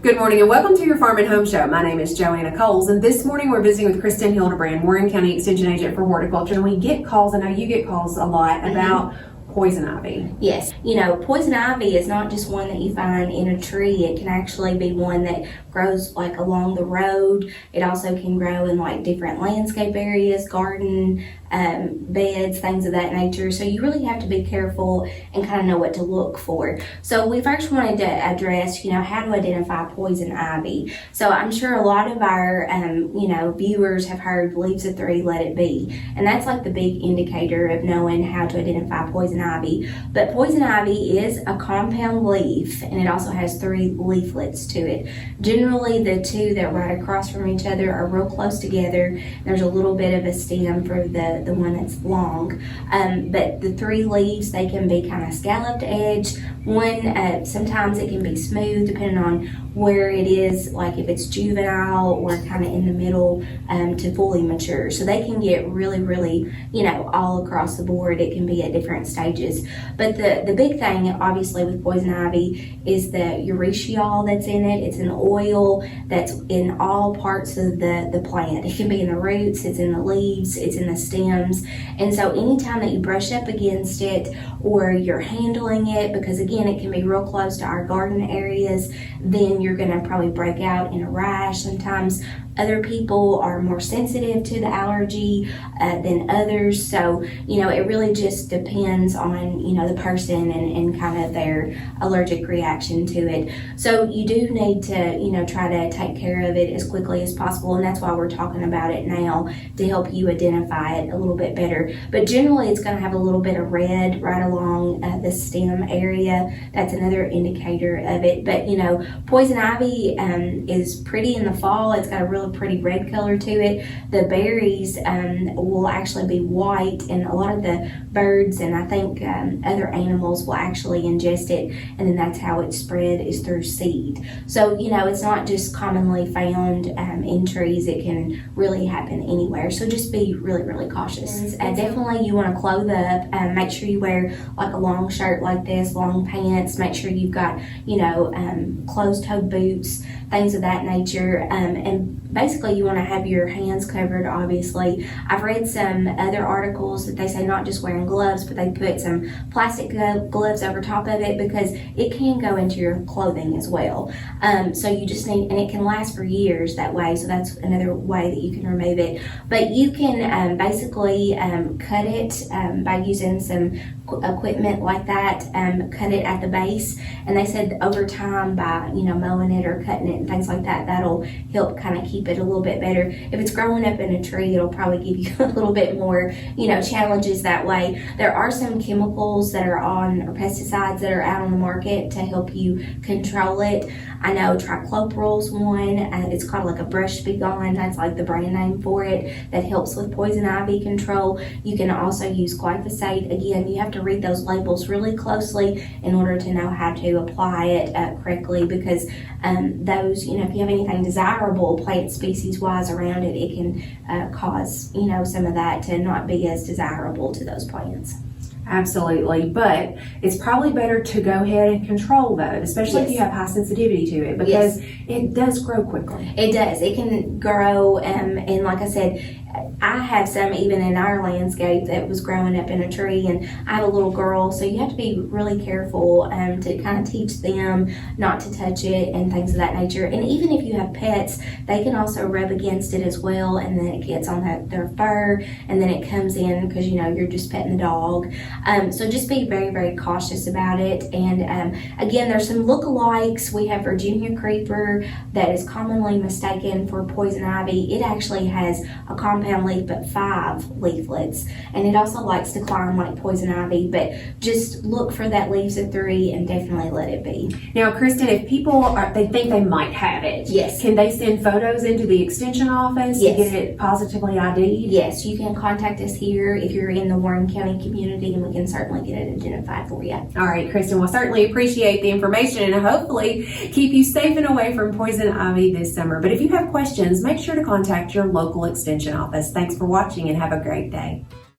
Good morning and welcome to your Farm and Home Show. My name is Joanna Coles, and this morning we're visiting with Kristin Hildabrand, Warren County Extension Agent for Horticulture, and we get calls, I know you get calls a lot about poison ivy. Yes, poison ivy is not just one that you find in a tree. It can actually be one that grows like along the road. It also can grow in like different landscape areas, garden beds, things of that nature. So you really have to be careful and kind of know what to look for. So we first wanted to address, how to identify poison ivy. So I'm sure a lot of our, viewers have heard leaves of 3, let it be. And that's like the big indicator of knowing how to identify poison ivy. But poison ivy is a compound leaf, and it also has 3 leaflets to it. Generally, the 2 that right across from each other are real close together. There's a little bit of a stem for the one that's long, but the 3 leaves, they can be kind of scalloped edge. One, sometimes it can be smooth depending on where it is, like if it's juvenile or kind of in the middle to fully mature. So they can get really, really, all across the board. It can be at different stages. But the big thing, obviously, with poison ivy is the uretiol that's in it. It's an oil that's in all parts of the plant. It can be in the roots, it's in the leaves, it's in the stems. And so anytime that you brush up against it or you're handling it, because again, it can be real close to our garden areas, then you're going to probably break out in a rash. Sometimes other people are more sensitive to the allergy than others. So, it really just depends on, the person and kind of their allergic reaction to it. So you do need to, try to take care of it as quickly as possible. And that's why we're talking about it now, to help you identify it a little bit better. But generally, it's going to have a little bit of red right along the stem area. That's another indicator of it. But, poison ivy is pretty in the fall. It's got a really pretty red color to it. The berries will actually be white, and a lot of the birds and I think other animals will actually ingest it, and then that's how it's spread, is through seed. So it's not just commonly found in trees. It can really happen anywhere. So just be really, really cautious. Definitely you want to clothe up. Make sure you wear like a long shirt like this, long pants. Make sure you've got closed-toed boots, things of that nature, and basically you want to have your hands covered. Obviously, I've read some other articles that they say not just wearing gloves, but they put some plastic gloves over top of it, because it can go into your clothing as well. So you just need, and it can last for years that way. So that's another way that you can remove it. But you can basically cut it by using some equipment like that, cut it at the base. And they said over time, by mowing it or cutting it and things like that, that'll help kind of keep it a little bit better. If it's growing up in a tree, it'll probably give you a little bit more challenges that way. There are some chemicals that are on, or pesticides that are out on the market to help you control it. I know tricloperyl's one. It's called like a brush be gone. That's like the brand name for it, that helps with poison ivy control. You can also use glyphosate. Again, you have to read those labels really closely in order to know how to apply it correctly, because those, if you have anything desirable plant species wise around it, it can cause, some of that to not be as desirable to those plants. Absolutely, but it's probably better to go ahead and control that, especially if you have high sensitivity to it, because it does grow quickly. It does. It can grow, and like I said, I have some even in our landscape that was growing up in a tree, and I have a little girl, so you have to be really careful to kind of teach them not to touch it and things of that nature. And even if you have pets, they can also rub against it as well, and then it gets on their fur, and then it comes in because you're just petting the dog. So just be very, very cautious about it. And again, there's some lookalikes. We have Virginia creeper that is commonly mistaken for poison ivy. It actually has a compound leaf but 5 leaflets, and it also likes to climb like poison ivy. But just look for that leaves of 3 and definitely let it be. Now, Kristin, if people they think they might have it, can they send photos into the extension office to get it positively ID'd? Yes, you can contact us here if you're in the Warren County community, and we can certainly get it identified for you. All right, Kristin, we'll certainly appreciate the information and hopefully keep you safe and away from poison ivy this summer. But if you have questions, make sure to contact your local extension office. Thanks for watching and have a great day.